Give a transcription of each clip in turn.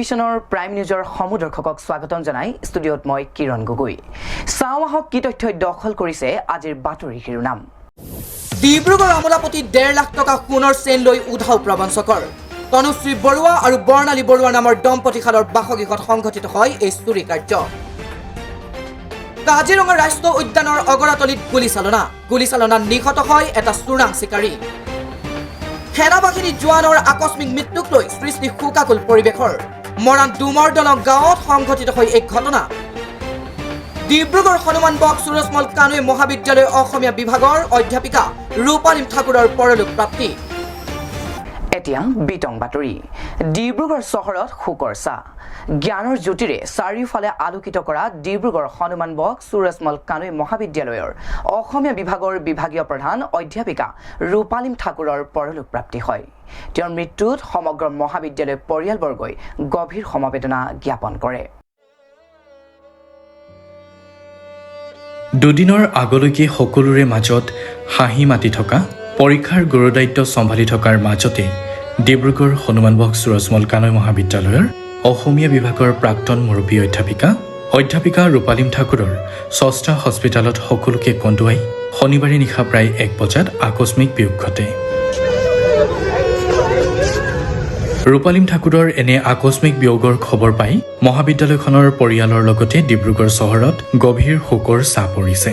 টেলিভিছনৰ প্ৰাইম নিউজৰ সমুদৰ্শকক স্বাগতম জনাই ষ্টুডিঅ'ত মই কিৰণ গগৈ। চাওয়াহক কি তথ্যই দখল কৰিছে আজিৰ বাতৰি শিৰোনাম। ডিব্ৰুগড় আমোলাপতি 1.5 লাখ টকা সোণৰ চেইন লৈ উধাও প্ৰবঞ্চকৰ। তনুশ্ৰী বৰুৱা আৰু বৰ্ণালী বৰুৱা নামৰ দম্পতীহালৰ বাসগৃহত সংঘটিত হয় এই চুৰি কাৰ্য। কাজিৰঙা ৰাষ্ট্ৰীয় উদ্যানৰ অগৰাতলিত গুলীচালনাত নিহত হয় এটা চোৰাং চিকাৰী। সেনাবাহিনী জোৱানৰ আকস্মিক মৃত্যুক লৈ সৃষ্টি শোকাকুল পৰিৱেশৰ। মৰাণ ডুমৰ দলং গাঁৱত সংঘটিত হয় এই ঘটনা। ডিব্ৰুগড় হনুমান বক সুৰজমল কানৈ মহাবিদ্যালয় অসমীয়া বিভাগৰ অধ্যাপিকা ৰূপালীম ঠাকুৰৰ পৰলোক প্ৰাপ্তি। এতিয়া বিতং বাতৰি। ডিব্ৰুগড় চহৰত শোকৰ ছাঁ। জ্ঞানৰ জ্যোতিৰে চাৰিওফালে আলোকিত কৰা ডিব্ৰুগড় হনুমান বক সুৰজমল কানৈ মহাবিদ্যালয়ৰ অসমীয়া বিভাগৰ বিভাগীয় প্ৰধান অধ্যাপিকা ৰূপালীম ঠাকুৰৰ পৰলোক প্ৰাপ্তি হয়। তেওঁৰ মৃত্যুত সমগ্ৰ মহাবিদ্যালয় পৰিয়ালবৰ্গই গভীৰ সমবেদনা জ্ঞাপন কৰে। দুদিনৰ আগলৈকে সকলোৰে মাজত হাঁহি মাতি থকা, পৰীক্ষাৰ গুৰুদায়িত্ব চম্ভালি থকাৰ মাজতে ডিব্ৰুগড় হনুমান বক সুৰজমল কানৈ মহাবিদ্যালয়ৰ অসমীয়া বিভাগৰ প্ৰাক্তন মুৰব্বী অধ্যাপিকা ৰূপালীম ঠাকুৰৰ ষষ্ঠা হস্পিটেলত সকলোকে কন্দুৱাই শনিবাৰে নিশা প্ৰায় 1 বজাত আকস্মিক বিয়োগ ঘটে। ৰূপালীম ঠাকুৰৰ এনে আকস্মিক বিয়োগৰ খবৰ পাই মহাবিদ্যালয়খনৰ পৰিয়ালৰ লগতে ডিব্ৰুগড় চহৰত গভীৰ শোকৰ ছাঁ পৰিছে।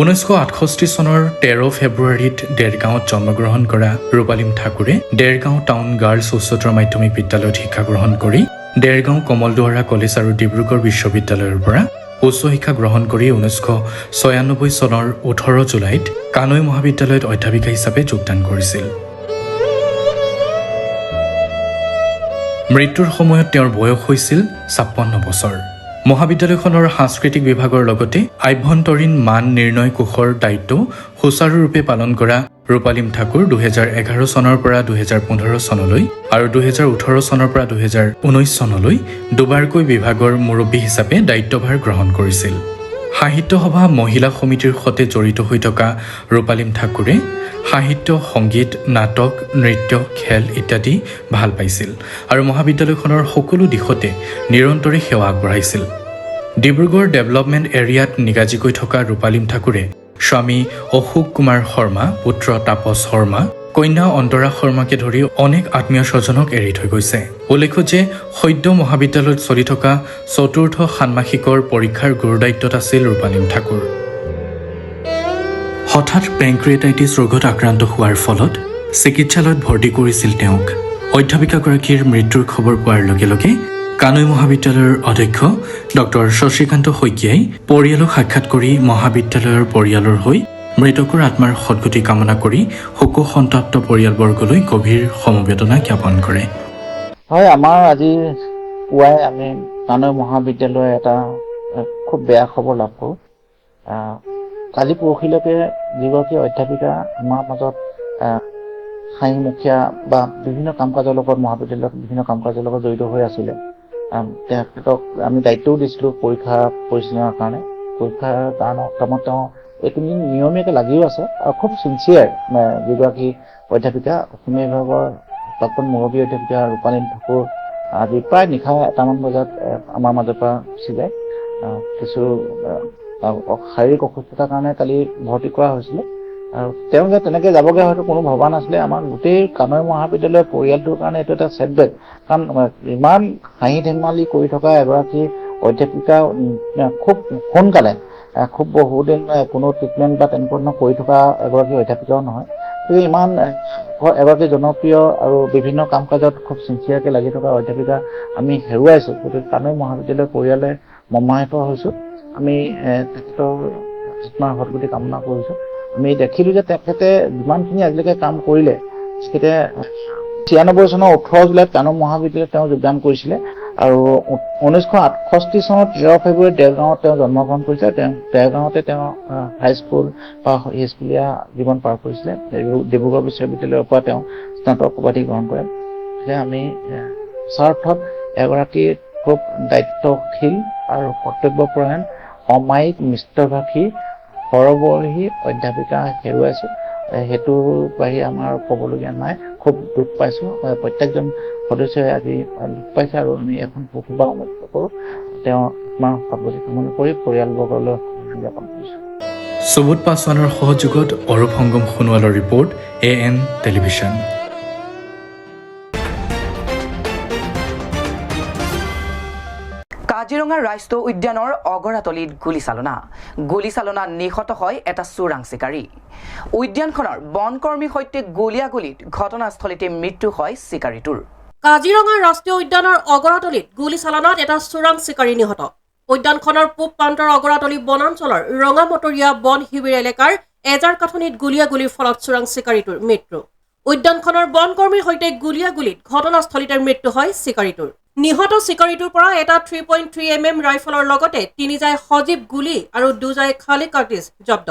1968 চনৰ 13 ফেব্ৰুৱাৰীত দেৰগাঁৱত জন্মগ্ৰহণ কৰা ৰূপালীম ঠাকুৰে দেৰগাঁও টাউন গাৰ্লছ উচ্চতৰ মাধ্যমিক বিদ্যালয়ত শিক্ষা গ্ৰহণ কৰি দেৰগাঁও কমলদুৱাৰা কলেজ আৰু ডিব্ৰুগড় বিশ্ববিদ্যালয়ৰ পৰা উচ্চ শিক্ষা গ্ৰহণ কৰি 1996 চনৰ 18 জুলাইত কানৈ মহাবিদ্যালয়ত অধ্যাপিকা হিচাপে যোগদান কৰিছিল। মৃত্যুৰ সময়ত তেওঁৰ বয়স হৈছিল 56 বছৰ। মহাবিদ্যালয়খনৰ সাংস্কৃতিক বিভাগৰ লগতে আভ্যন্তৰীণ মান নিৰ্ণয় কোষৰ দায়িত্ব সুচাৰুৰূপে পালন কৰা ৰূপালীম ঠাকুৰ 2011 চনৰ পৰা 2015 চনলৈ আৰু 2018 চনৰ পৰা 2019 চনলৈ দুবাৰকৈ বিভাগৰ মুৰব্বী হিচাপে দায়িত্বভাৰ গ্ৰহণ কৰিছিল। সাহিত্য সভা মহিলা সমিতিৰ সৈতে জড়িত হৈ থকা ৰূপালীম ঠাকুৰে সাহিত্য, সংগীত, নাটক, নৃত্য, খেল ইত্যাদি ভাল পাইছিল আৰু মহাবিদ্যালয়খনৰ সকলো দিশতে নিৰন্তৰে সেৱা আগবঢ়াইছিল। ডিব্ৰুগড় ডেভেলপমেণ্ট এৰিয়াত নিগাজিকৈ থকা ৰূপালীম ঠাকুৰে স্বামী অশোক কুমাৰ শৰ্মা, পুত্ৰ তাপস শৰ্মা, কন্যা অন্তৰা শৰ্মাকে ধৰি অনেক আত্মীয় স্বজনক এৰি থৈ গৈছে। উল্লেখ্য যে সদ্য মহাবিদ্যালয়ত চলি থকা চতুৰ্থ ষান্মাসিকৰ পৰীক্ষাৰ গুৰুদায়িত্বত আছিল ৰূপালীম ঠাকুৰ। হঠাৎ পেংক্ৰিয়েটাইটিছ ৰোগত আক্ৰান্ত হোৱাৰ ফলত চিকিৎসালয়ত ভৰ্তি কৰিছিল তেওঁক। অধ্যাপিকাগৰাকীৰ মৃত্যুৰ খবৰ পোৱাৰ লগে লগে কানৈ মহাবিদ্যালয়ৰ অধ্যক্ষ ডক্টৰ শশীকান্ত শইকীয়াই পৰিয়ালক সাক্ষাৎ কৰি মহাবিদ্যালয়ৰ পৰিয়ালৰ হৈ মৃতকৰ আত্মাৰ সদ্গতি কামনা কৰি শোকসন্তপ্ত পৰিয়ালবৰ্গলৈ গভীৰ সমবেদনা জ্ঞাপন কৰে। হয়, আমাৰ আজি পুৱাই আমি কানৈ মহাবিদ্যালয়ৰ এটা খুব বেয়া খবৰ লাভ কৰোঁ। কালি পৰহিলৈকে যিগৰাকী অধ্যাপিকা আমাৰ মাজত হাঁহিমুখীয়া বা বিভিন্ন কাম কাজৰ লগত মহাবিদ্যালয়ত বিভিন্ন কাম কাজৰ লগত জড়িত হৈ আছিলে, তেখেতক আমি দায়িত্বও দিছিলোঁ পৰীক্ষা পৰিচালনাৰ কাৰণে। পৰীক্ষাৰ কামত তেওঁ এইখিনি নিয়মীয়াকৈ লাগিও আছে আৰু খুব চিনচিয়াৰ যিগৰাকী অধ্যাপিকা অসমীয়া বিভাগৰ প্ৰাক্তন মুৰব্বী অধ্যাপিকা ৰূপালীম ঠাকুৰ আজি প্ৰায় নিশা 1টামান বজাত আমাৰ মাজৰ পৰা গুচি যায়। কিছু শাৰীৰিক অসুস্থতাৰ কাৰণে কালি ভৰ্তি কৰা হৈছিলে আৰু তেওঁ যে তেনেকৈ যাবগৈ হয়তো কোনো ভবা নাছিলে। আমাৰ গোটেই কানৈ মহাবিদ্যালয়ৰ পৰিয়ালটোৰ কাৰণে এইটো এটা ছেটবেক, কাৰণ ইমান হাঁহি ধেমালি কৰি থকা এগৰাকী অধ্যাপিকা খুব সোনকালে খুব বহুদিন কোনো ট্ৰিটমেণ্ট বা তেনেকুৱা ধৰণৰ কৰি থকা এগৰাকী অধ্যাপিকাও নহয়। গতিকে ইমান এগৰাকী জনপ্ৰিয় আৰু বিভিন্ন কাম কাজত খুব চিনচিয়াৰকৈ লাগি থকা অধ্যাপিকা আমি হেৰুৱাইছোঁ। গতিকে কানৈ মহাবিদ্যালয়ৰ পৰিয়ালে মৰ্মাহত হৈছোঁ। আমি তেখেতৰ আত্মাৰ সদ্গতি কামনা কৰিছোঁ। আমি দেখিলোঁ যে তেখেতে যিমানখিনি আজিলৈকে কাম কৰিলে, তেখেতে 96 চনৰ 18 জুলাইত কানৈ মহাবিদ্যালয়ত তেওঁ যোগদান কৰিছিলে আৰু 1968 চনৰ 13 ফেব্ৰুৱাৰীত দেৰগাঁৱত তেওঁ জন্মগ্ৰহণ কৰিছিলে। দেৰগাঁৱতে তেওঁ হাইস্কুল বা স্কুলীয়া জীৱন পাৰ কৰিছিলে। ডিব্ৰুগড় বিশ্ববিদ্যালয়ৰ পৰা তেওঁ স্নাতক উপাধি গ্ৰহণ কৰে। গতিকে আমি স্বাৰ্থত এগৰাকী খুব দায়িত্বশীল আৰু কৰ্তব্যপৰায়ণ, অমায়িক, মিষ্টভাষী, সৰবৰ্হী অধ্যাপিকা হেৰুৱাইছোঁ। সেইটোৰ বাহিৰে আমাৰ ক'বলগীয়া নাই। খুব দুখ পাইছোঁ প্ৰত্যেকজন সদস্যই আজি দুখ পাইছে আৰু আমি এখন শুভ অনুষ্ঠিত কৰোঁ তেওঁ আত্মাৰ সাৱধানী কামনা কৰি পৰিয়ালবৰ্গলৈ জ্ঞাপন কৰিছোঁ সুবোধ পাছোৱানৰ সহযোগত অৰূপ সংগম সোণোৱালৰ ৰিপৰ্ট AN টেলিভিছন কাজিৰঙা ৰাষ্ট্ৰীয় উদ্যানৰ অগৰাতলিত গুলীচালনা নিহত হয় এটা চোৰাং চিকাৰী উদ্যানখনৰ বনকৰ্মীৰ সৈতে গুলীয়াগুলীত ঘটনাস্থলীতে মৃত্যু হয় চিকাৰীটোৰ কাজিৰঙা ৰাষ্ট্ৰীয় উদ্যানৰ অগৰাতলিত গুলীচালনাত এটা চোৰাং চিকাৰী নিহত উদ্যানখনৰ পূব প্ৰান্তৰ অগৰাতলি বনাঞ্চলৰ ৰঙামটৰীয়া বন শিবিৰ এলেকাৰ এজাৰ কাঠনিত গুলীয়াগুলীৰ ফলত চোৰাং চিকাৰীটোৰ মৃত্যু উদ্যানখনৰ বনকৰ্মীৰ সৈতে গুলীয়াগুলীত ঘটনাস্থলীতে মৃত্যু হয় চিকাৰীটোৰ নিহত চিকাৰীটোৰ পৰা এটা 3.3 mm ৰাইফলৰ লগতে 3 জাই সজীৱ গুলী আৰু 2 জাই খালী কাৰ্টিজ জব্দ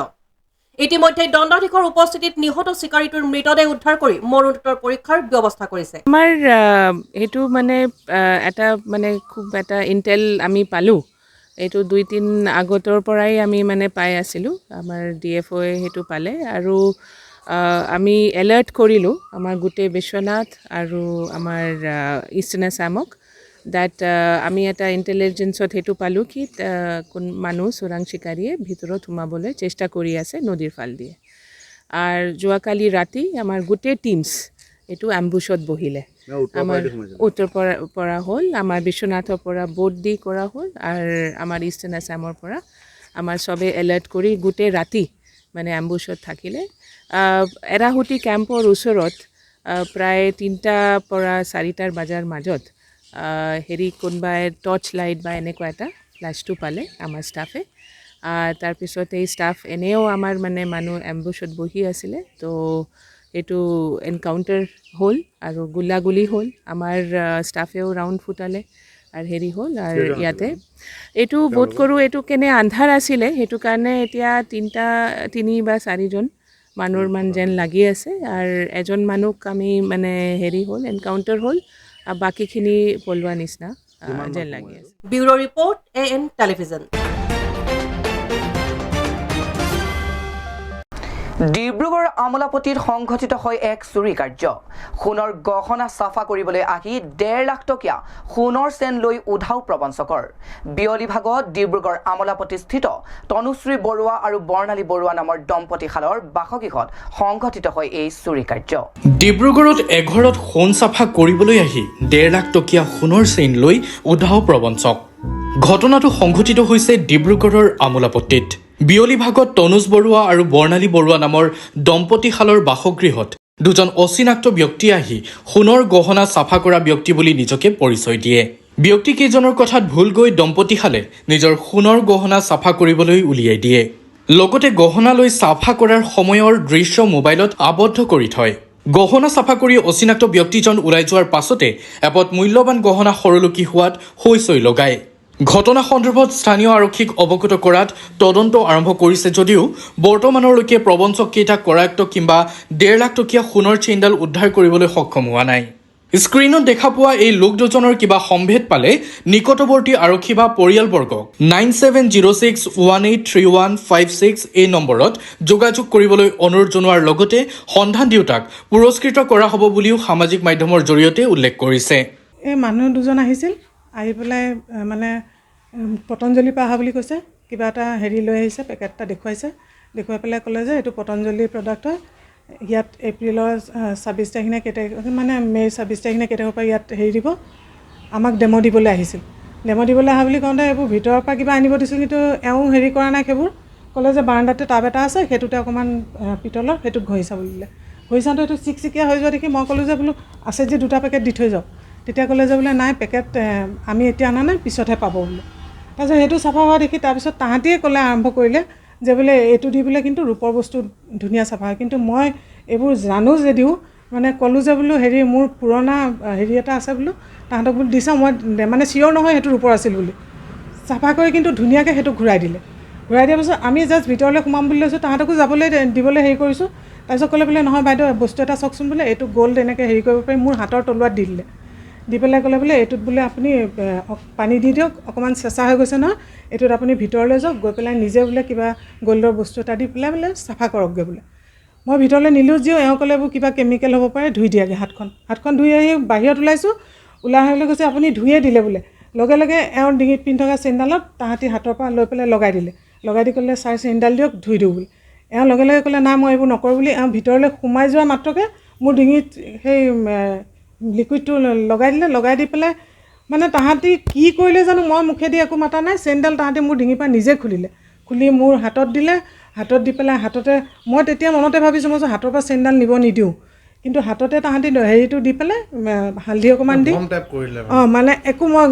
ইতিমধ্যে দণ্ডাধীশৰ উপস্থিতিত নিহত চিকাৰীটোৰ মৃতদেহ উদ্ধাৰ কৰি মৰণোত্তৰ পৰীক্ষাৰ ব্যৱস্থা কৰিছে আমাৰ হেতু মানে এটা মানে খুব এটা ইন্টেল আমি পালো এইটো 2-3 আগতৰ পৰাই আমি মানে পাই আছিলো আমাৰ DFO হেতু পালে আৰু আমি এলাৰ্ট কৰিলো আমাৰ গুটে বিশ্বনাথ আৰু আমাৰ ইষ্টাৰ্ণ আসামক that আমি এটা ইন্টেলিজেন্সত হেতু পালো কি কোন মানুহ চোৰাং চিকাৰীয়ে ভিতৰত সোমাবলৈ চেষ্টা কৰি আছে নদীৰ ফাল দিয়ে আৰু যোৱাকালি ৰাতি আমাৰ গুটে টিমছ এটো এম্বুশত বহিলে আমাৰ উত্তৰ পৰা হ'ল আমাৰ বিশ্বনাথৰ পৰা বোট দি কৰা হ'ল আৰু আমাৰ ইষ্টাৰ্ণ আসামৰ পৰা আমাৰ সবে এলাৰ্ট কৰি গুটে ৰাতি মানে এম্বুশত থাকিলে এৰাহুটি কেম্পৰ ওচৰত প্ৰায় 3টা পৰা 4টাৰ বাজাৰ মাজত হেৰি কোনবাই টৰ্চ লাইট বা এনেকুৱা এটা ফ্লাছটো পালে আমাৰ ষ্টাফে তাৰপিছত এই ষ্টাফ এনেও আমাৰ মানে মানুহ এম্বুশত বহি আছিলে তো এইটো এনকাউণ্টাৰ হ'ল আৰু গুলাগুলি হ'ল আমাৰ ষ্টাফেও ৰাউণ্ড ফুটালে আৰু হেৰি হ'ল আৰু ইয়াতে এইটো বোধ কৰোঁ এইটো কেনে আন্ধাৰ আছিলে সেইটো কাৰণে এতিয়া 3 বা 4জন মানুহৰ মান যেন লাগি আছে আৰু এজন মানুহক আমি মানে হেৰি হ'ল এনকাউণ্টাৰ হ'ল আৰু বাকীখিনি পলোৱা নিচিনা যেন লাগি আছে bureau report AN television Dibrugarh আমোলাপট্টিত সংঘটিত হয় এক চুৰি কাৰ্য সোণৰ গহনা চাফা কৰিবলৈ আহি 1.5 লাখ টকীয়া সোণৰ চেন লৈ উধাও প্ৰবঞ্চকৰ বিয়লি ভাগত ডিব্ৰুগড় আমোলাপট্টি স্থিত তনুশ্ৰী বৰুৱা আৰু বৰ্ণালী বৰুৱা নামৰ দম্পতীহালৰ বাসগৃহত সংঘটিত হয় এই চুৰি কাৰ্য ডিব্ৰুগড়ত এঘৰত সোণ চাফা কৰিবলৈ আহি 1.5 লাখ টকীয়া সোণৰ চেইন লৈ উধাও প্ৰবঞ্চক ঘটনাটো সংঘটিত হৈছে ডিব্ৰুগড়ৰ আমোলাপট্টিত বিয়লি ভাগত তনুজ বৰুৱা আৰু বৰ্ণালী বৰুৱা নামৰ দম্পতীহালৰ বাসগৃহত দুজন অচিনাক্ত ব্যক্তি আহি সোণৰ গহনা চাফা কৰা ব্যক্তি বুলি নিজকে পৰিচয় দিয়ে ব্যক্তিকেইজনৰ কথাত ভুল গৈ দম্পতীহালে নিজৰ সোণৰ গহনা চাফা কৰিবলৈ উলিয়াই দিয়ে লগতে গহনা লৈ চাফা কৰাৰ সময়ৰ দৃশ্য মোবাইলত আবদ্ধ কৰি থয় গহনা চাফা কৰি অচিনাক্ত ব্যক্তিজন ওলাই যোৱাৰ পাছতে এপত মূল্যৱান গহনা সৰলকি হোৱাত হৈছৈ লগায় ঘটনা সন্দৰ্ভত স্থানীয় আৰক্ষীক অৱগত কৰাত তদন্ত আৰম্ভ কৰিছে যদিও বৰ্তমানলৈকে প্ৰবঞ্চক কেইটাক কৰায়ত্ব কিংবা 1.5 লাখ টকীয়া সোণৰ চেইনডাল উদ্ধাৰ কৰিবলৈ সক্ষম হোৱা নাই স্ক্ৰীনত দেখা পোৱা এই লোক দুজনৰ কিবা সম্ভেদ পালে নিকটৱৰ্তী আৰক্ষী বা পৰিয়ালবৰ্গক 9706183156 এই নম্বৰত যোগাযোগ কৰিবলৈ অনুৰোধ জনোৱাৰ লগতে সন্ধান দিওঁতাক পুৰস্কৃত কৰা হ'ব বুলিও সামাজিক মাধ্যমৰ জৰিয়তে উল্লেখ কৰিছে এই মানুহ দুজন আহিছিল আহি পেলাই মানে পতঞ্জলি পৰা অহা বুলি কৈছে কিবা এটা হেৰি লৈ আহিছে পেকেট এটা দেখুৱাই পেলাই ক'লে যে এইটো পতঞ্জলি প্ৰডাক্ট হয় ইয়াত এপ্ৰিলৰ 26 তাৰিখ নে কেতিয়া মানে মে' 26 তাৰিখ নে কেতিয়াৰ পৰা ইয়াত হেৰি দিব আমাক ডেমো দিবলৈ আহিছিল ডেমো দিবলৈ অহা বুলি কওঁতে এইবোৰ ভিতৰৰ পৰা কিবা আনিব দিছিল কিন্তু এওঁ হেৰি কৰা নাই সেইবোৰ ক'লে যে বাৰাণ্ডাতে টাব এটা আছে সেইটোতে অকণমান পিতলৰ সেইটোত ঘঁহি চাব দিলে ঘঁহি চাওঁতে এইটো চিকচিকীয়া হৈ যোৱা দেখি মই ক'লোঁ যে বোলো আছে যে 2টা পেকেট দি থৈ যাওক তেতিয়া ক'লে যে বোলে নাই পেকেট আমি এতিয়া অনা নাই পিছতহে পাব বোলে তাৰপিছত সেইটো চাফা হোৱা দেখি তাৰপিছত তাহাঁতিয়ে ক'লে আৰম্ভ কৰিলে যে বোলে এইটো দি বোলে কিন্তু ৰূপৰ বস্তু ধুনীয়া চাফা হয় কিন্তু মই এইবোৰ জানো যদিও মানে ক'লোঁ যে বোলো হেৰি মোৰ পুৰণা হেৰি এটা আছে বোলো তাহাঁতক বোলো দিছা মই মানে চিয়ৰ নহয় সেইটো ৰূপৰ আছিল বুলি চাফা কৰি কিন্তু ধুনীয়াকৈ সেইটো ঘূৰাই দিলে ঘূৰাই দিয়াৰ পিছত আমি জাষ্ট ভিতৰলৈ সোমাম বুলি লৈছোঁ তাহাঁতকো দিবলৈ হেৰি কৰিছোঁ তাৰপিছত ক'লে বোলে নহয় বাইদেউ বস্তু এটা চাওকচোন বোলে এইটো গ'ল্ড এনেকৈ হেৰি কৰিব পাৰি মোৰ হাতৰ তলুৱাত দি দিলে দি পেলাই ক'লে বোলে এইটোত বোলে আপুনি পানী দি দিয়ক অকণমান চেঁচা হৈ গৈছে নহয় এইটোত আপুনি ভিতৰলৈ যাওক গৈ পেলাই নিজে বোলে কিবা গ'ল্ডৰ বস্তু এটা দি পেলাই বোলে চাফা কৰকগৈ বোলে মই ভিতৰলৈ নিলোঁ যদিও এওঁ ক'লে এইবোৰ কিবা কেমিকেল হ'ব পাৰে, ধুই দিয়াগৈ হাতখন ধুই আহি বাহিৰত ওলাইছোঁ, ওলাই আহিবলৈ কৈছে আপুনি ধুয়ে দিলে বোলে। লগে লগে এওঁৰ ডিঙিত পিন্ধি থকা চেইনডালত তাহাঁতি হাতৰ পৰা লৈ পেলাই লগাই দিলে, লগাই দি ক'লে ছাৰ চেইনডাল দিয়ক ধুই দিওঁ বুলি। এওঁ লগে লগে ক'লে নাই মই এইবোৰ নকৰোঁ বুলি এওঁ ভিতৰলৈ সোমাই যোৱা মাত্ৰকে মোৰ ডিঙিত সেই লিকুইডটো লগাই দিলে, লগাই দি পেলাই মানে তাহাঁতি কি কৰিলে জানো, মই মুখেদি একো মাতা নাই, চেইনডাল তাহাঁতি মোৰ ডিঙিৰ পৰা নিজে খুলি মোৰ হাতত দিলে, হাতত দি পেলাই হাততে মই তেতিয়া মনতে ভাবিছোঁ মই হাতৰ পৰা চেইনডাল নিব নিদিওঁ, কিন্তু হাততে তাহাঁতি হেৰিটো দি পেলাই হালধি অকণমান দি মানে একো মই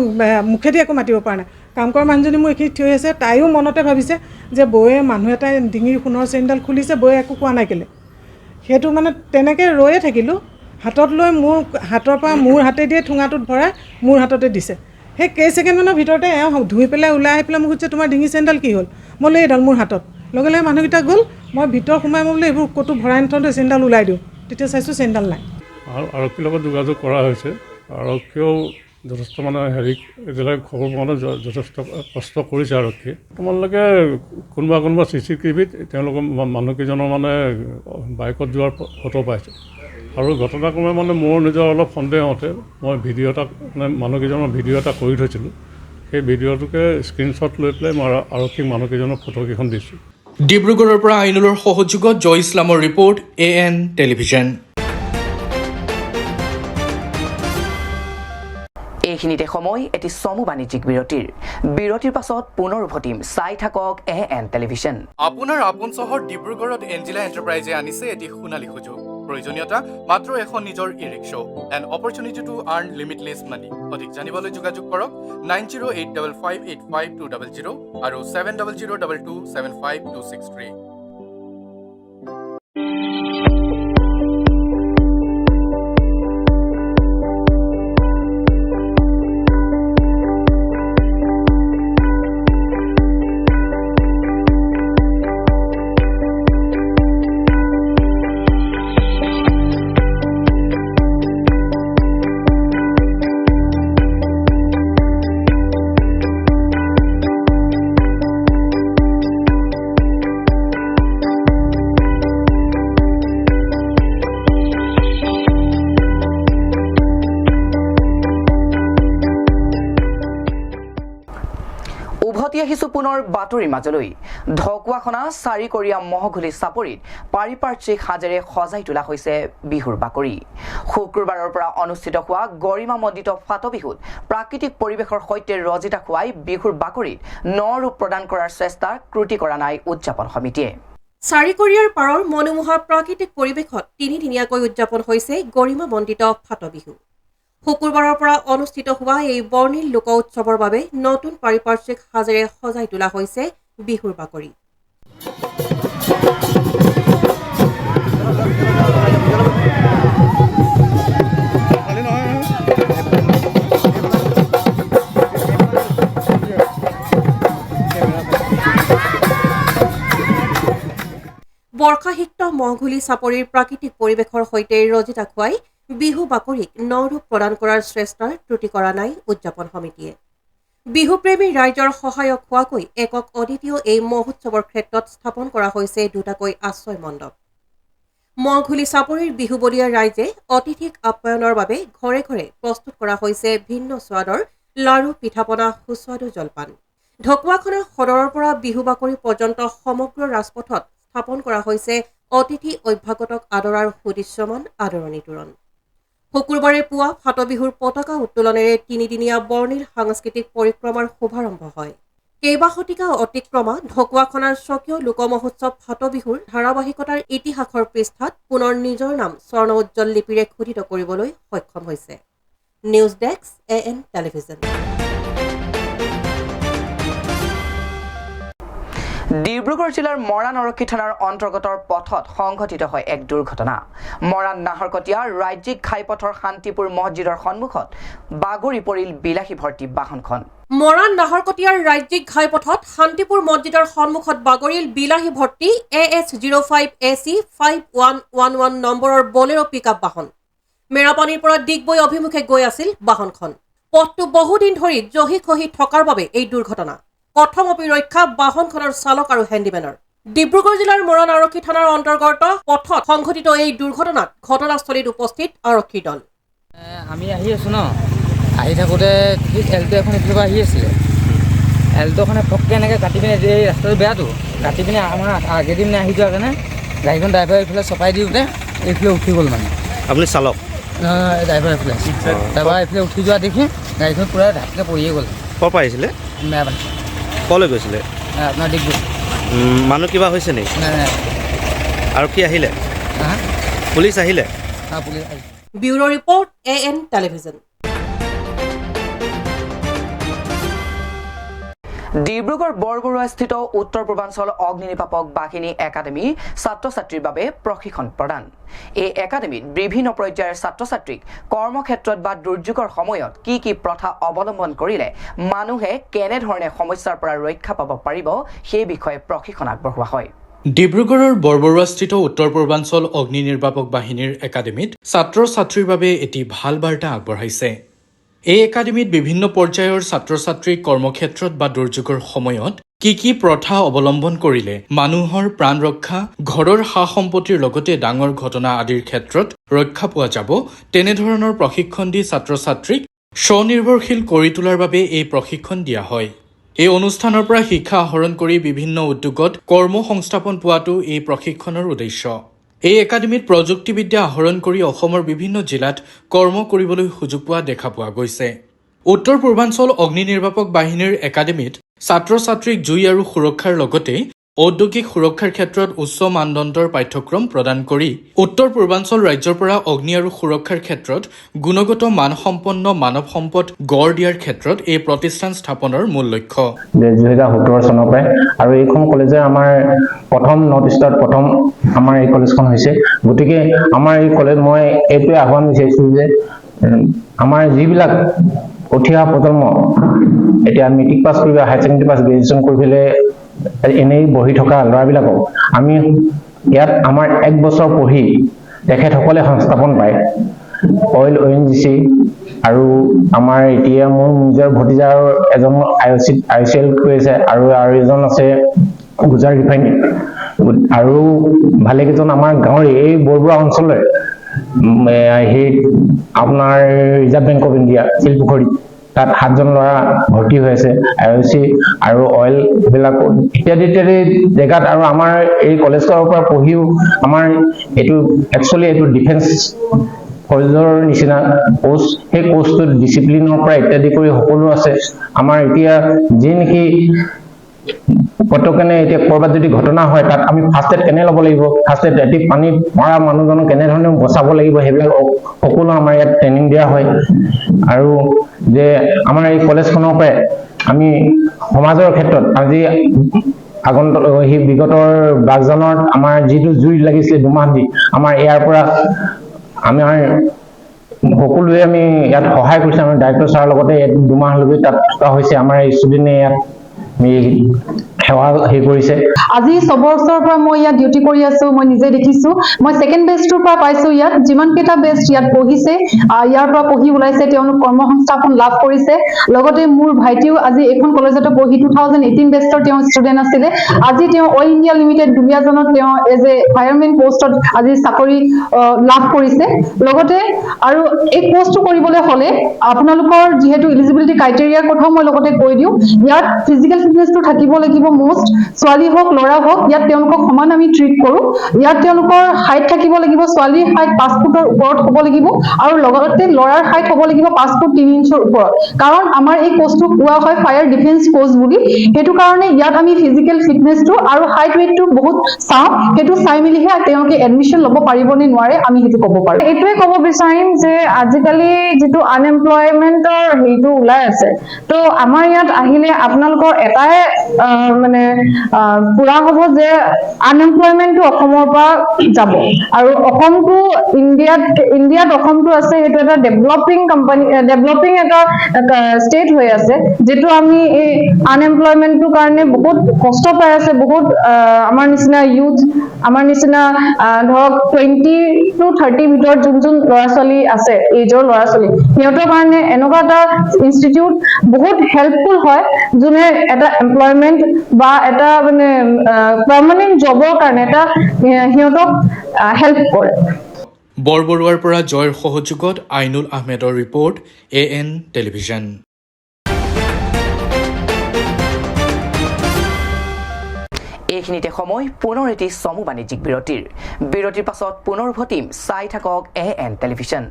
মুখেদি একো মাতিব পৰা নাই। কাম কৰা মানুহজনী মোৰ এইখিনি থিয় আছে, তাইও মনতে ভাবিছে যে বৌয়ে মানুহ এটাই ডিঙিৰ সোণৰ চেইনডাল খুলিছে, বৌয়ে একো কোৱা নাই কেলে। সেইটো মানে তেনেকৈ ৰৈয়ে থাকিলোঁ, হাতত লৈ মোৰ হাতৰ পৰা মোৰ হাতে দিয়ে ঠুঙাটোত ভৰাই মোৰ হাততে দিছে। সেই কেইছেকেণ্ডমানৰ ভিতৰতে এওঁ ধুই পেলাই ওলাই আহি পেলাই মোক সুধিছে তোমাৰ ডিঙি চেইনডাল কি হ'ল, মই বোলো এইডাল মোৰ হাতত। লগে লগে মানুহকেইটা গ'ল, মই ভিতৰ সোমাই মই বোলো এইবোৰ ক'তো ভৰাই নথওঁতে চেইনডাল ওলাই দিওঁ, তেতিয়া চাইছোঁ চেইনডাল নাই। আৰক্ষীৰ লগত যোগাযোগ কৰা হৈছে, আৰক্ষীয়েও যথেষ্ট মানে এইবিলাক খবৰ মানে যথেষ্ট কষ্ট কৰিছে আৰক্ষীয়ে। তোমালোকে কোনোবা CCTVত তেওঁলোকৰ মানুহকেইজনৰ মানে বাইকত যোৱাৰ ফটো পাইছে, আৰু ঘটনাক্ৰমে মানে মোৰ নিজৰ অলপ সন্দেহ হওঁতে মই ভিডিঅ' এটা মানে মানুহকেইজনৰ ভিডিঅ' এটা কৰি থৈছিলোঁ, সেই ভিডিঅ'টোকে স্ক্ৰীণশ্বট লৈ পেলাই মই আৰক্ষীক মানুহকেইজনৰ ফটোকেইখন দিছোঁ। ডিব্ৰুগড়ৰ পৰা আইনুলৰ সহযোগত জয় ইছলামৰ ৰিপৰ্ট AN টেলিভিজন। এইখিনিতে সময় এটি চমু বাণিজ্যিক বিৰতিৰ পাছত পুনৰ উভতিম। চাই থাকক AN টেলিভিজন। আপোনাৰ আপোন চহৰ ডিব্ৰুগড়ত এঞ্জিলা এণ্টাৰপ্ৰাইজে আনিছে এটি সোণালী সুযোগ। প্ৰয়োজনীয়তা মাত্ৰ এখন নিজৰ e rickshaw, an opportunity to earn limitless money. অধিক জানিবলৈ যোগাযোগ কৰক 9085585200 আৰু 7002275263। উভতি আহিছো পুনৰ বাতৰিৰ মাজলৈ। ঢকুৱাখনা চাৰিকৰীয়া মহঘুলি চাপৰিত পাৰিপাৰ্শ্বিক সাজেৰে সজাই তোলা হৈছে বিহুৰ বাকৰি। শুক্ৰবাৰৰ পৰা অনুষ্ঠিত হোৱা গৰিমামণ্ডিত ফাটবিহুত প্ৰাকৃতিক পৰিৱেশৰ সৈতে ৰজিতা খুৱাই বিহুৰ বাকৰিত ন ৰূপ প্ৰদান কৰাৰ চেষ্টা ত্ৰুটি কৰা নাই উদযাপন সমিতিয়ে। চাৰিকৰীয়াৰ পাৰৰ মনোমোহা প্ৰাকৃতিক পৰিৱেশত তিনিদিনীয়াকৈ উদযাপন হৈছে গৰিমামণ্ডিত ফাটবিহু। শুকুৰবাৰৰ পৰা অনুষ্ঠিত হোৱা এই বৰ্ণিল লোক উৎসৱৰ বাবে নতুন পাৰিপাৰ্শ্বিক সাজেৰে সজাই তোলা হৈছে বিহুৰ বাকৰি। বৰ্ষাসিক্ত মহঘুলি চাপৰিৰ প্ৰাকৃতিক পৰিৱেশৰ সৈতে ৰজিতা খুৱাই বিহু বাকৰিক ন ৰূপ প্ৰদান কৰাৰ চেষ্টাৰ ত্ৰুটি কৰা নাই উদযাপন সমিতিয়ে। বিহুপ্ৰেমী ৰাইজৰ সহায়ক হোৱাকৈ একক অদ্বিতীয় এই মহোৎসৱৰ ক্ষেত্ৰত স্থাপন কৰা হৈছে দুটাকৈ আশ্ৰয় মণ্ডপ। মহঘুলি চাপৰিৰ বিহুবলীয়া ৰাইজে অতিথিক আপ্যায়নৰ বাবে ঘৰে ঘৰে প্ৰস্তুত কৰা হৈছে ভিন্ন সোৱাদৰ লাৰু, পিঠাপনা, সুস্বাদু জলপান। ঢকুৱাখনা সদৰৰ পৰা বিহু বাকৰি পৰ্যন্ত সমগ্ৰ ৰাজপথত স্থাপন কৰা হৈছে অতিথি অভ্যাগতক আদৰাৰ সুদৃশ্যমান আদৰণি তোৰণ। শুকুৰবাৰে পুৱা ফাটবিহুৰ পতাকা উত্তোলনেৰে তিনিদিনীয়া বৰ্ণিল সাংস্কৃতিক পৰিক্ৰমাৰ শুভাৰম্ভ হয়। কেইবা শতিকা অতিক্ৰমা ঢকুৱাখনাৰ স্বকীয় লোক মহোৎসৱ ফাটবিহুৰ ধাৰাবাহিকতাৰ ইতিহাসৰ পৃষ্ঠাত পুনৰ নিজৰ নাম স্বৰ্ণ উজ্জ্বল লিপিৰে খোদিত কৰিবলৈ সক্ষম হৈছে। News desk AN television. Dibrugarh জিলাৰ মৰাণ আৰক্ষী থানাৰ অন্তৰ্গতৰ পথত সংঘটিত হয় এক দুৰ্ঘটনা। মৰাণ নাহৰকটীয়া ৰাজ্যিক ঘাইপথৰ শান্তিপুৰ মছজিদৰ সন্মুখত বাগৰি পৰিল বিলাসী ভৰ্তি বাহনখন। মৰাণ নাহৰকটীয়াৰ ৰাজ্যিক ঘাইপথত শান্তিপুৰ মছজিদৰ সন্মুখত বাগৰিল বিলাহী ভৰ্তি AH05 AC 5111 নম্বৰৰ বলেৰো পিকআপ বাহন। মেৰাপানীৰ পৰা ডিগবৈ অভিমুখে গৈ আছিল বাহনখন। পথটো বহুদিন ধৰি জহি খহি থকাৰ বাবে এই দুৰ্ঘটনা। প্ৰথম অপিৰক্ষা বাহনখনৰ চালক আৰু হেণ্ডিমেনৰ। ডিব্ৰুগড় জিলাৰ মৰাণ আৰক্ষী থানাৰ অন্তৰ্গত পথত সংঘটিত এই দুৰ্ঘটনাত ঘটনাস্থলীত উপস্থিত আৰক্ষীৰ দল। আমি আহি আছোঁ ন, আহি থাকোঁতে ঠিক এল্টো এখন এইফালৰ পৰা আহি আছিলে। এল্টোখনে ফককৈ এনেকৈ কাটি পিনে এই ৰাস্তাটো বেয়াটো কাটি পিনে আমাৰ আগেদি মানে আহি যোৱাৰ কাৰণে গাড়ীখন ড্ৰাইভাৰ এইফালে চপাই দিওঁতে এইফালে উঠি গ'ল মানে। আপুনি চালক? ড্ৰাইভাৰ এইফালে উঠি যোৱা দেখি গাড়ীখন পূৰা ঢাকিতে পৰিয়ে গ'ল। ক'ৰ পৰা আহিছিলে? মেৰাপানী। ক'লৈ গৈছিলে? আপোনাৰ ডিগবৈ। মানুহ কিবা হৈছে নেকি? নাই। আৰক্ষী আহিলে? হা? পুলিচ আহিলে? পুলিচ আহিলে। Bureau report AN television. Dibrugarh বৰবৰুৱাস্থিত উত্তৰ পূৰ্বাঞ্চল অগ্নি নিৰ্বাপক বাহিনী একাডেমী ছাত্ৰ ছাত্ৰীৰ বাবে প্ৰশিক্ষণ প্ৰদান। এই একাডেমীত বিভিন্ন পৰ্যায়ৰ ছাত্ৰ ছাত্ৰীক কৰ্মক্ষেত্ৰত বা দুৰ্যোগৰ সময়ত কি প্ৰথা অৱলম্বন কৰিলে মানুহে কেনেধৰণে সমস্যাৰ পৰা ৰক্ষা পাব পাৰিব সেই বিষয়ে প্ৰশিক্ষণ আগবঢ়োৱা হয়। ডিব্ৰুগড়ৰ বৰবৰুৱাস্থিত উত্তৰ পূৰ্বাঞ্চল অগ্নি নিৰ্বাপক বাহিনীৰ একাডেমীত ছাত্ৰ ছাত্ৰীৰ বাবে এটি ভাল বাৰ্তা আগবঢ়াইছে। এই একাডেমীত বিভিন্ন পৰ্যায়ৰ ছাত্ৰ ছাত্ৰীক কৰ্মক্ষেত্ৰত বা দুৰ্যোগৰ সময়ত কি প্ৰথা অৱলম্বন কৰিলে মানুহৰ প্ৰাণ ৰক্ষা, ঘৰৰ সা সম্পত্তিৰ লগতে ডাঙৰ ঘটনা আদিৰ ক্ষেত্ৰত ৰক্ষা পোৱা যাব, তেনেধৰণৰ প্ৰশিক্ষণ দি ছাত্ৰ ছাত্ৰীক স্বনিৰ্ভৰশীল কৰি তোলাৰ বাবে এই প্ৰশিক্ষণ দিয়া হয়। এই অনুষ্ঠানৰ পৰা শিক্ষা আহৰণ কৰি বিভিন্ন উদ্যোগত কৰ্ম সংস্থাপন পোৱাটো এই প্ৰশিক্ষণৰ উদ্দেশ্য। এই একাডেমীত প্ৰযুক্তিবিদ্যা আহৰণ কৰি অসমৰ বিভিন্ন জিলাত কৰ্ম কৰিবলৈ সুযোগ পোৱা দেখা পোৱা গৈছে। উত্তৰ পূৰ্বাঞ্চল অগ্নি নিৰ্বাপক বাহিনীৰ একাডেমীত ছাত্ৰ ছাত্ৰীক জুই আৰু সুৰক্ষাৰ লগতে ঔদ্যোগিক সুৰক্ষাৰ ক্ষেত্ৰত উচ্চ মানদণ্ডৰ পাঠ্যক্ৰম প্ৰদান কৰি উত্তৰ পূৰ্বাঞ্চল ৰাজ্যৰ পৰা অগ্নি আৰু সুৰক্ষাৰ ক্ষেত্ৰত গুণগত মানসম্পন্ন মানৱ সম্পদ গঢ় দিয়াৰ ক্ষেত্ৰত এই প্ৰতিষ্ঠান স্থাপনৰ মূল লক্ষ্য। 2017 চনৰ পৰাই আৰু এইখন কলেজে আমাৰ প্ৰথম নৰ্থ ইষ্টত প্ৰথম আমাৰ এই কলেজখন হৈছে। গতিকে আমাৰ এই কলেজ মই এইটোৱে আহ্বান বিচাৰিছোঁ যে আমাৰ যিবিলাক উঠি অহা প্ৰজন্ম এতিয়া মেট্ৰিক পাছ কৰিব, হায়াৰ ছেকেণ্ডেৰী পাছ, গ্ৰেজুৱেশ্যন কৰি পেলাই এনেই বহি থকা ল'ৰাবিলাকক আমি ইয়াত আমাৰ 1 বছৰ পঢ়ি তেখেতসকলে সংস্থাপন পায়। অইল ONGC আৰু আমাৰ এতিয়া মোৰ নিজৰ ভতিজাৰ এজন IOCL কৰিছে আৰু এজন আছে গুজৰাট ৰিফাইনেৰী আৰু ভালেকেইজন আমাৰ গাঁৱৰে এই বৰবৰুৱা অঞ্চলৰে সেই আপোনাৰ reserve bank of India Silpukhuri তাত 7জন ল'ৰা ভৰ্তি হৈ আছে IOC আৰু অইল বিলাক ইত্যাদি জেগাত। আৰু আমাৰ এই কলেজৰ পৰা পঢ়িও আমাৰ এইটো একচুৱেলি এইটো ডিফেন্স ফৌজৰ নিচিনা কোৰ্চ, সেই কোৰ্চটোত ডিচিপ্লিনৰ পৰা ইত্যাদি কৰি সকলো আছে। আমাৰ এতিয়া যি নেকি পটকনে এতিয়া ক'ৰবাত যদি ঘটনা হয় তাত আমি ফাৰ্ষ্ট এড কেনে ল'ব লাগিব, ফাৰ্ষ্ট এড ৰাতি পানীত মৰা মানুহজনক কেনেধৰণে বচাব লাগিব, সেইবিলাক সকলো আমাৰ ইয়াত ট্ৰেইনিং দিয়া হয়। আৰু যে আমাৰ এই কলেজখনৰ পৰাই আমি সমাজৰ ক্ষেত্ৰত আজি আগন্তুক সেই বিগতৰ বাগজানত আমাৰ যিটো জুই লাগিছিলে 2 মাহ দি আমাৰ ইয়াৰ পৰা আমাৰ সকলোৱে আমি ইয়াত সহায় কৰিছোঁ। আমাৰ ডাইৰেক্টৰ ছাৰৰ লগতে 2 মাহলৈকে তাত থকা হৈছে। আমাৰ ষ্টুডেণ্টে ইয়াত সেৱা হেৰি কৰিছে। আজি 6 বছৰৰ পৰা মই ইয়াত ডিউটি কৰি আছো। মই নিজে দেখিছো, মই ছেকেণ্ড বেষ্টৰ পৰা পাইছো। ইয়াত যিমান কেইটা বেষ্ট ইয়াত পঢ়িছে, ইয়াৰ পৰা পঢ়ি ওলাইছে, তেওঁলোক কৰ্মসংস্থাপন লাভ কৰিছে। লগতে মোৰ ভাইটিও আজি এইখন কলেজতে পঢ়ি 2018 বেষ্টৰ তেওঁ ষ্টুডেণ্ট আছিলে। আজি তেওঁ অল ইণ্ডিয়া লিমিটেড দুলীয়াজানত তেওঁ এজ এ ফায়াৰমেন পোষ্টত আজি চাকৰি লাভ কৰিছে। লগতে আৰু এই কোৰ্চটো কৰিবলৈ হ'লে আপোনালোকৰ যিহেতু এলিজিবিলিটি ক্ৰাইটেৰিয়াৰ কথাও মই লগতে কৈ দিওঁ। ইয়াত ফিজিকেল ফিটনেছটো থাকিব লাগিব মোষ্ট, ছোৱালী হওক ল'ৰা হওক, ইয়াত তেওঁলোকক সমান আমি ট্ৰিট কৰোঁ। ইয়াত তেওঁলোকৰ হাইট থাকিব লাগিব, ছোৱালীৰ হাইট 5 ফুটৰ ওপৰত হ'ব লাগিব আৰু লগতে ল'ৰাৰ হাইট হ'ব লাগিব 5 ফুট 3 ইঞ্চৰ ওপৰত। কাৰণ আমাৰ এই কোৰ্চটো কোৱা হয় ফায়াৰ ডিফেন্স কোৰ্চ বুলি। সেইটো কাৰণে ইয়াত আমি ফিজিকেল ফিটনেছটো আৰু হাইট ৱেইটটো বহুত চাওঁ। সেইটো চাই মেলিহে তেওঁলোকে এডমিশ্যন ল'ব পাৰিব নে নোৱাৰে আমি সেইটো ক'ব পাৰোঁ। এইটোৱে ক'ব বিচাৰিম যে আজিকালি যিটো আনএমপ্লয়মেণ্টৰ হেৰিটো ওলাই আছে, তো আমাৰ ইয়াত আহিলে আপোনালোকৰ এটাই মানে পুৰা হ'ব যে আনএমপ্লয়মেণ্টটো অসমৰ পৰা যাব। আৰু অসমটো ইণ্ডিয়াত অসমটো আছে, সেইটো এটা ডেভেলপিং এটা ষ্টেট হৈ আছে, যিটো আমি এই আনএমপ্লয়মেণ্টটোৰ কাৰণে বহুত কষ্ট পাই আছে। বহুত আমাৰ নিচিনা ইউথ, আমাৰ নিচিনা ধৰক 20 to 30 ভিতৰত যোন ল'ৰা ছোৱালী আছে, এইজৰ ল'ৰা ছোৱালী, সিহঁতৰ কাৰণে এনেকুৱা এটা ইনষ্টিটিউট বহুত হেল্পফুল হয়, যোনে এটা এটা এমপ্লয়মেণ্ট বা এটা মানে পাৰ্মানেণ্ট জবৰ কাৰণে এটা সিহঁতক হেল্প কৰে। বৰবৰুৱাৰ পৰা জয়ৰ সহযোগত আইনুল আহমেদৰ ৰিপৰ্ট AN টেলিভিজন। এইখিনিতে সময় পুনৰ এটি চমু বাণিজ্যিক বিৰতিৰ পাছত পুনৰ উভতিম। চাই থাকক AN টেলিভিজন।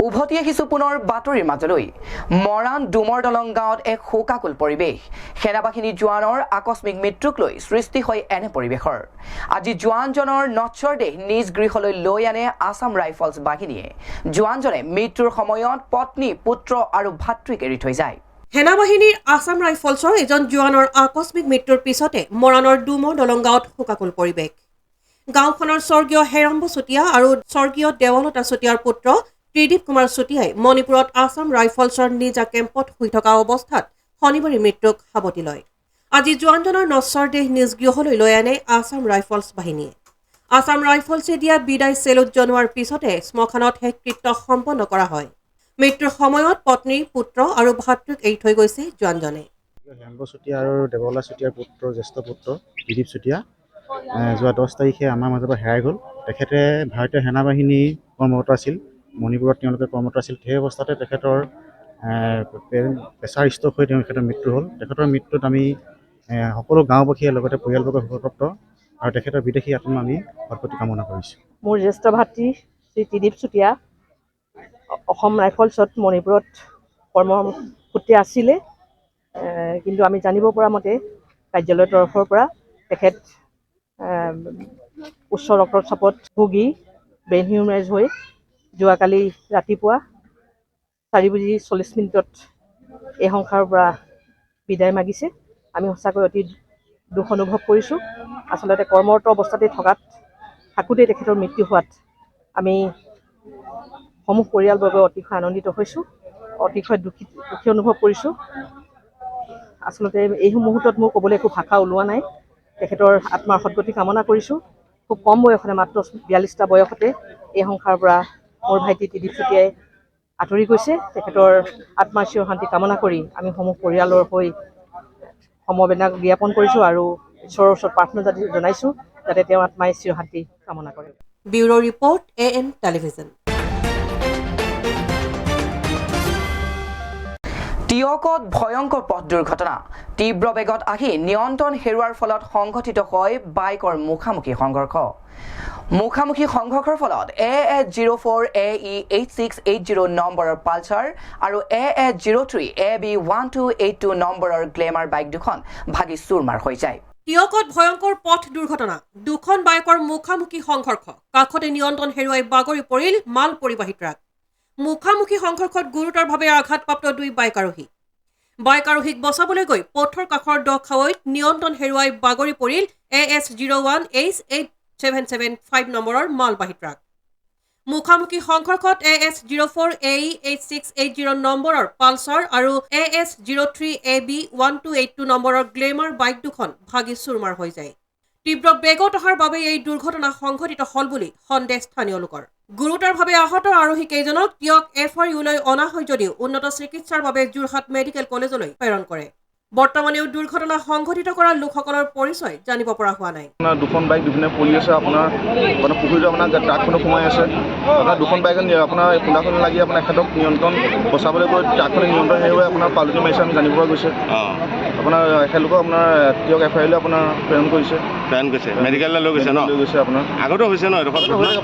উভতি আহিছো পুনৰ বাতৰিৰ মাজলৈ। মৰাণ ডুমৰ দলং গাঁৱত এক শোকাকুল পৰিৱেশ। সেনাবাহিনী জোৱানৰ আকস্মিক মৃত্যুক লৈ সৃষ্টি হয় এনে পৰিৱেশৰ। আজি জোৱানজনৰ নশ্বৰ দেহ নিজ গৃহলৈ লৈ আনে আছাম ৰাইফলছ বাহিনীয়ে। জোৱানজনে মৃত্যুৰ সময়ত পত্নী, পুত্ৰ আৰু ভাতৃক এৰি থৈ যায়। সেনাবাহিনীৰ আছাম ৰাইফলছৰ এজন জোৱানৰ আকস্মিক মৃত্যুৰ পিছতে মৰাণৰ ডুমৰ দলং গাঁৱত শোকাকুল পৰিৱেশ। গাঁওখনৰ স্বৰ্গীয় হেৰম্ব চুতীয়া আৰু স্বৰ্গীয় দেৱলতা চুতীয়াৰ পুত্ৰ ত্ৰিদীপ কুমাৰ চুতীয়াই মণিপুৰত আছাম ৰাইফলছৰ নিজা কেম্পত শুই থকা অৱস্থাত শনিবাৰে মৃত্যুক সাৱটি লয়। আজি জোৱানজনৰ নশ্বৰ দেহ নিজ গৃহলৈ লৈ আনে আছাম ৰাইফলছ বাহিনীয়ে। আছাম ৰাইফলছে দিয়া বিদায় চেলুট জনোৱাৰ পিছতে শ্মশানত শেষকৃত্য সম্পন্ন কৰা হয়। মৃত্যুৰ সময়ত পত্নী, পুত্ৰ আৰু ভাতৃক এৰি থৈ গৈছে জোৱানজনে। হেৰম্ব চুতীয়া আৰু দেৱলা চুতীয়াৰ পুত্ৰ, জ্যেষ্ঠ পুত্ৰ ত্ৰিদীপ চুতীয়া যোৱা 10 তাৰিখে আমাৰ মাজৰ পৰা হেৰাই গ'ল। তেখেতে ভাৰতীয় সেনাবাহিনী কৰ্মৰত আছিল। মণিপুৰত তেওঁলোকে কৰ্মৰত আছিল। সেই অৱস্থাতে তেখেতৰ প্ৰেছাৰ ষ্ট্ৰ'ক হৈ তেখেতৰ মৃত্যু হ'ল। তেখেতৰ মৃত্যুত আমি সকলো গাঁওবাসীয়ে লগতে পৰিয়ালবৰ্গ শোকতপ্ত আৰু তেখেতৰ বিদেশী আত্মা আমি সদ্গতি কামনা কৰিছোঁ। মোৰ জ্যেষ্ঠ ভাতৃ শ্ৰী ত্ৰিদীপ চুতীয়া অসম ৰাইফলছত মণিপুৰত কৰ্মসূত্ৰে আছিলে, কিন্তু আমি জানিব পৰা মতে কাৰ্যালয়ৰ তৰফৰ পৰা তেখেত উচ্চ ৰক্তচাপত ভুগি ব্ৰেইন হিউমেৰেজ হৈ যোৱাকালি ৰাতিপুৱা 4:40 এই সংসাৰৰ পৰা বিদায় মাগিছে। আমি সঁচাকৈ অতি দুখ অনুভৱ কৰিছোঁ। আচলতে কৰ্মৰত অৱস্থাতে থাকোঁতেই তেখেতৰ মৃত্যু হোৱাত আমি সমূহ পৰিয়ালবৰ্গ অতিশয় আনন্দিত হৈছোঁ, অতিশয় দুখী অনুভৱ কৰিছোঁ। আচলতে এই মুহূৰ্তত মোৰ ক'বলৈ একো ভাষা ওলোৱা নাই। তেখেতৰ আত্মাৰ সদ্গতি কামনা কৰিছোঁ। খুব কম বয়সতে, মাত্ৰ 42টা বয়সতে এই সংসাৰৰ পৰা মোৰ ভাইটি ত্ৰিদীপ চুতীয়াই আঁতৰি গৈছে। তেখেতৰ আত্মাৰ চিৰ শান্তি কামনা কৰি আমি সমূহ পৰিয়ালৰ হৈ সমবেদনা জ্ঞাপন কৰিছোঁ আৰু ঈশ্বৰৰ ওচৰত প্ৰাৰ্থনা জনাইছোঁ যাতে তেওঁৰ আত্মাই চিৰ শান্তি কামনা কৰে। Bureau report AN television. টিয়কত ভয়ংকৰ পথ দুৰ্ঘটনা। তীব্ৰ বেগত আহি নিয়ন্ত্ৰণ হেৰুৱাৰ ফলত সংঘটিত হয় বাইকৰ মুখামুখি সংঘৰ্ষ। মুখামুখি সংঘৰ্ষৰ ফলত AS04 AE 8680 নম্বৰৰ পালচাৰ আৰু AS03 AB 1282 নম্বৰৰ গ্লেমাৰ বাইক দুখন ভাগি চুৰমাৰ হৈ যায়। টিয়কত ভয়ংকৰ পথ দুৰ্ঘটনা। দুখন বাইকৰ মুখামুখি সংঘৰ্ষ। কাষতে নিয়ন্ত্ৰণ হেৰুৱাই বাগৰি পৰিল মাল পৰিবাহী ট্ৰাক। মুখামুখি সংঘৰ্ষত গুৰুতৰভাৱে আঘাতপ্ৰাপ্ত 2 বাইক আৰোহী। বাইক আৰোহীক বচাবলৈ গৈ পথৰ কাষৰ দ খাৱৈত নিয়ন্ত্ৰণ হেৰুৱাই বাগৰি পৰিল AS01 H8775 নম্বৰৰ মালবাহী ট্ৰাক। মুখামুখি সংঘৰ্ষত AS04 AE 8680 নম্বৰৰ পালচাৰ আৰু AS03 AB 1282 নম্বৰৰ গ্লেমাৰ বাইক দুখন ভাগি চুৰমাৰ হৈ যায়। তীব্ৰ বেগত অহাৰ বাবে এই দুৰ্ঘটনা সংঘটিত হল বুলি সন্দেহ স্থানীয় লোকৰ। গুৰুতৰভাৱে আহত আৰোহী কেইজনক টিয়ক FRU-লৈ অনা হয় যদিও উন্নত চিকিৎসাৰ বাবে যোৰহাট মেডিকেল কলেজলৈ প্ৰেৰণ কৰে। বৰ্তমানেও দুৰ্ঘটনা সংঘটিত কৰা লোকসকলৰ পৰিচয় জানিব পৰা হোৱা নাই। আপোনাৰ দুখন বাইক দুপিনে পৰি আছে। আপোনাৰ পুখুৰীটো আপোনাৰ ট্ৰাকখনো সোমাই আছে। আপোনাৰ দুখন বাইক আপোনাৰ খুন্দাখুন্দি লাগি আপোনাৰ এখেতক নিয়ন্ত্ৰণ বচাবলৈ গৈ ট্ৰাকখনে নিয়ন্ত্ৰণ হেৰুৱাই আপোনাৰ পালুটি মাৰিছে, আমি জানিব পৰা গৈছে। আপোনাৰ এখেতলোকক আপোনাৰ টিয়ক FRU-লৈ আপোনাৰ প্ৰেৰণ কৰিছে মেডিকেললৈ লৈ গৈছে লৈ গৈছে। আপোনাৰ আগতো হৈছে ন,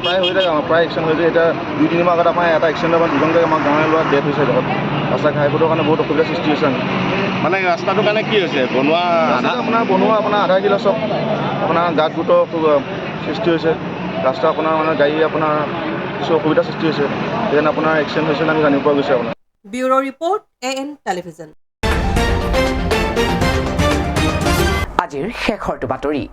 প্ৰায় হৈ থাকে, প্ৰায় এক্সিডেণ্ট হৈছে। এতিয়া 2-3 মাহ আগত আমাৰ এটা এক্সিডেণ্ট আমাৰ দুজনকৈ আমাৰ গাঁৱৰ ল'ৰা ডেথ হৈছে। লগত ৰাস্তা ঘাইপথৰ কাৰণে বহুত অসুবিধাৰ সৃষ্টি হৈছে। মানে ৰাস্তাটোৰ কাৰণে কি হৈছে আপোনাৰ বনোৱা আপোনাৰ আধা কিলো চব আপোনাৰ গাঁত গোটৰ সৃষ্টি হৈছে। ৰাস্তা আপোনাৰ মানে গাড়ী আপোনাৰ কিছু অসুবিধাৰ সৃষ্টি হৈছে, সেইকাৰণে আপোনাৰ এক্সিডেণ্ট হৈছিল আমি জানিব পৰা গৈছে আপোনাৰ। Bureau' report AN television. আজিৰ শেষৰটো বাতৰি।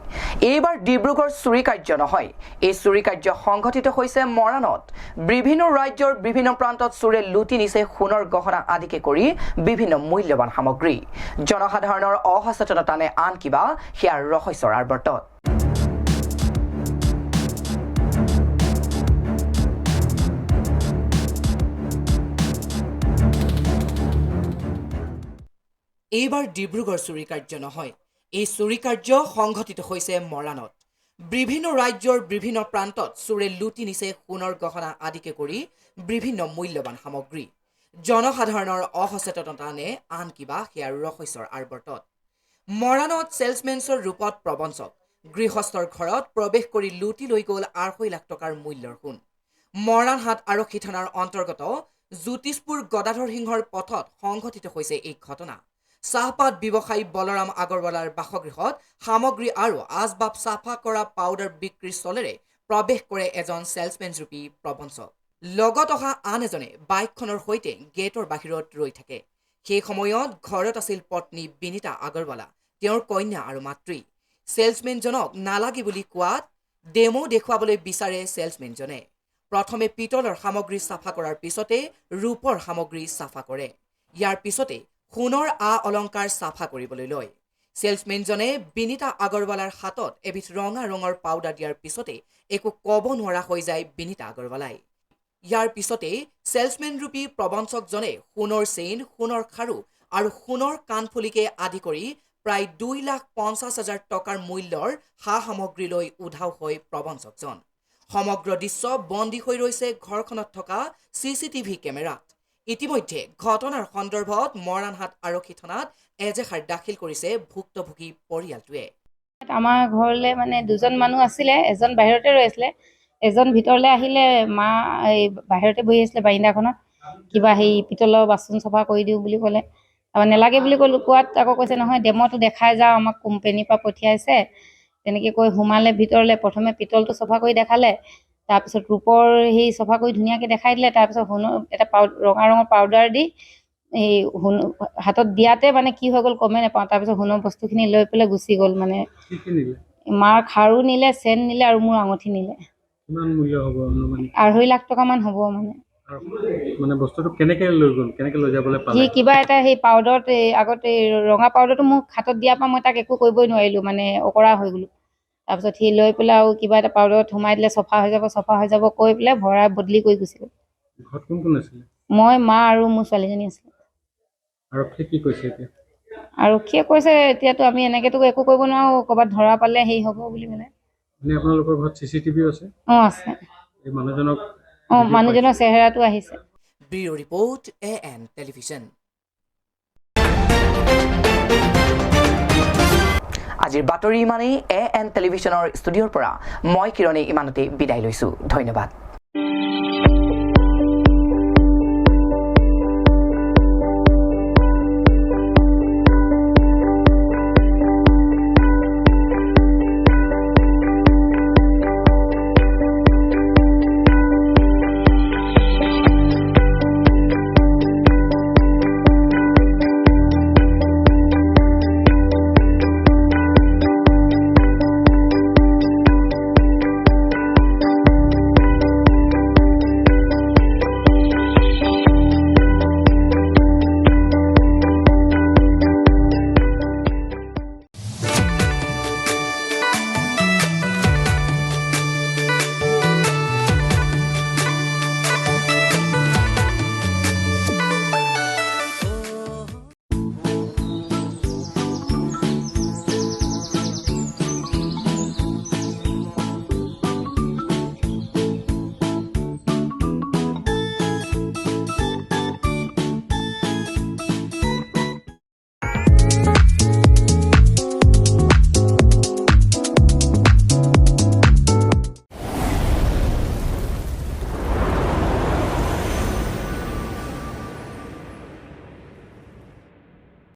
এইবাৰ ডিব্ৰুগড় চুৰি কাৰ্য নহয়, এই চুৰি কাৰ্য সংঘটিত হৈছে মৰাণত। বিভিন্ন ৰাজ্যৰ বিভিন্ন প্ৰান্তত চোৰে লুটি নিছে সোণৰ গহনা আদিকে কৰি বিভিন্ন মূল্যৱান সামগ্ৰী। জনসাধাৰণৰ অসচেতনতা নে আন কিবা, সেয়া ৰহস্যৰ আৱৰ্তত। এইবাৰ ডিব্ৰুগড় চুৰি কাৰ্য নহয়, এই চুৰি কাৰ্য সংঘটিত হৈছে মৰাণত। বিভিন্ন ৰাজ্যৰ বিভিন্ন প্ৰান্তত চোৰে লুটি নিছে সোণৰ গহনা আদিকে কৰি বিভিন্ন মূল্যৱান সামগ্ৰী। জনসাধাৰণৰ অসচেতনতা নে আন কিবা, সেয়া ৰহস্যৰ আৱৰ্তত। মৰাণত ছেলছমেনছৰ ৰূপত প্ৰবঞ্চক গৃহস্থৰ ঘৰত প্ৰৱেশ কৰি লুটি লৈ গ'ল 2.5 লাখ টকাৰ মূল্যৰ সোণ। মৰাণহাট আৰক্ষী থানাৰ অন্তৰ্গত জ্যোতিষপুৰ গদাধৰ সিংহৰ পথত সংঘটিত হৈছে এই ঘটনা। চাহপাত ব্যৱসায়ী বলৰাম আগৰৱালাৰ বাসগৃহত সামগ্ৰী আৰু আচবাব চাফা কৰা পাউডাৰ বিক্ৰীৰ চলেৰে প্ৰৱেশ কৰে এজন ছেলছমেনৰূপী প্ৰবঞ্চক। লগত অহা আন এজনে বাইকখনৰ সৈতে গেটৰ বাহিৰত ৰৈ থাকে। সেই সময়ত ঘৰত আছিল পত্নী বিনীতা আগৰৱালা, তেওঁৰ কন্যা আৰু মাতৃ। ছেলছমেনজনক নালাগে বুলি কোৱাত ডেমো দেখুৱাবলৈ বিচাৰে ছেলছমেনজনে। প্ৰথমে পিতলৰ সামগ্ৰী চাফা কৰাৰ পিছতে ৰূপৰ সামগ্ৰী চাফা কৰে। ইয়াৰ পিছতে সোণৰ অলংকাৰ চাফা কৰিবলৈ লয়। ছেলছমেনজনে বিনীতা আগৰৱালাৰ হাতত এবিধ ৰঙা ৰঙৰ পাউডাৰ দিয়াৰ পিছতে একো ক'ব নোৱাৰা হৈ যায় বিনীতা আগৰৱালাই। ইয়াৰ পিছতে ছেলছমেনৰূপী প্ৰবঞ্চকজনে সোণৰ চেইন, সোণৰ খাৰু আৰু সোণৰ কাণফুলিকে আদি কৰি প্ৰায় 2,50,000 টকাৰ মূল্যৰ সা সামগ্ৰী লৈ উধাও হৈ প্ৰবঞ্চকজন। সমগ্ৰ দৃশ্য বন্দী হৈ ৰৈছে ঘৰখনত থকা CCTV কেমেৰাত। ইতিমধ্যে ঘটনাৰ সন্দৰ্ভত মৰাণহাট আৰক্ষী থানাত এজাহাৰ দাখিল কৰিছে ভুক্তভোগী পৰিয়ালটোৱে। আমাৰ ঘৰলৈ মানে দুজন মানুহ আছিলে, এজন বাহিৰতে ৰৈ আছিলে, এজন ভিতৰলৈ আহিলে। মা এই বাহিৰতে বহি আছিলে বাৰিন্দাখনত, কিবা সেই পিতলৰ বাচন চফা কৰি দিওঁ বুলি ক'লে। তাৰপৰা নেলাগে বুলি ক'লো, কোৱাত আকৌ কৈছে নহয় ডেমোটো দেখাই যাওঁ, আমাক কোম্পেনীৰ পৰা পঠিয়াইছে। তেনেকৈ কৈ সোমালে ভিতৰলৈ। প্ৰথমে পিতলটো চফা কৰি দেখালে, তাৰপিছত ৰূপৰ সেই চফা কৰি ধুনীয়াকৈ দেখাই দিলে। তাৰপিছত সোণৰ এটা ৰঙা ৰঙৰ পাউডাৰ দি এই হাতত দিয়াতে মানে কি হৈ গ'ল গমেই নাপাওঁ। তাৰপিছত সোণৰ বস্তুখিনি লৈ পেলাই গুচি গ'ল। মানে মাৰ খাৰু নিলে, চেন নিলে আৰু মোৰ আঙুঠি নিলে। কিমান মূল্য হ'ব? 2.5 লাখ টকামান হ'ব মানে বস্তুটো কেনেকৈ লৈ গ'ল, কেনেকৈ লৈ যাবলৈ পালে? সি কিবা এটা সেই পাউডাৰত আগতে ৰঙা পাউডাৰটো মোক হাতত দিয়াৰ পৰা মই তাক একো কৰিবই নোৱাৰিলোঁ, মানে অকৰা হৈ গ'লোঁ। তাৰপিছত সি লৈ পেলাই আৰু কিবা এটা পাউডাৰত সোমাই দিলে, চফা হৈ যাব কৈ পেলাই ভৰাই বদলি কৰি গুচি গ'ল। ঘৰত কোন কোন আছিলে? মই, মা আৰু মোৰ ছোৱালীজনী আছিলে। আৰক্ষীয়ে কি কৈছে এতিয়া? আৰক্ষীয়ে কৈছে এতিয়াতো আমি এনেকৈতো একো কৰিব নোৱাৰোঁ, ক'ৰবাত ধৰা পালে হেৰি হ'ব বুলি ক'লে। আপোনালোকৰ ঘৰত CCTV আছে? আছে। এই মানুহজনক মানুহজনৰ চেহেৰাটো আহিছে। Bureau' report AN television. আজিৰ বাতৰি ইমানেই। AN টেলিভিছনৰ ষ্টুডিঅ'ৰ পৰা মই কিৰণে ইমানতে বিদায় লৈছোঁ। ধন্যবাদ।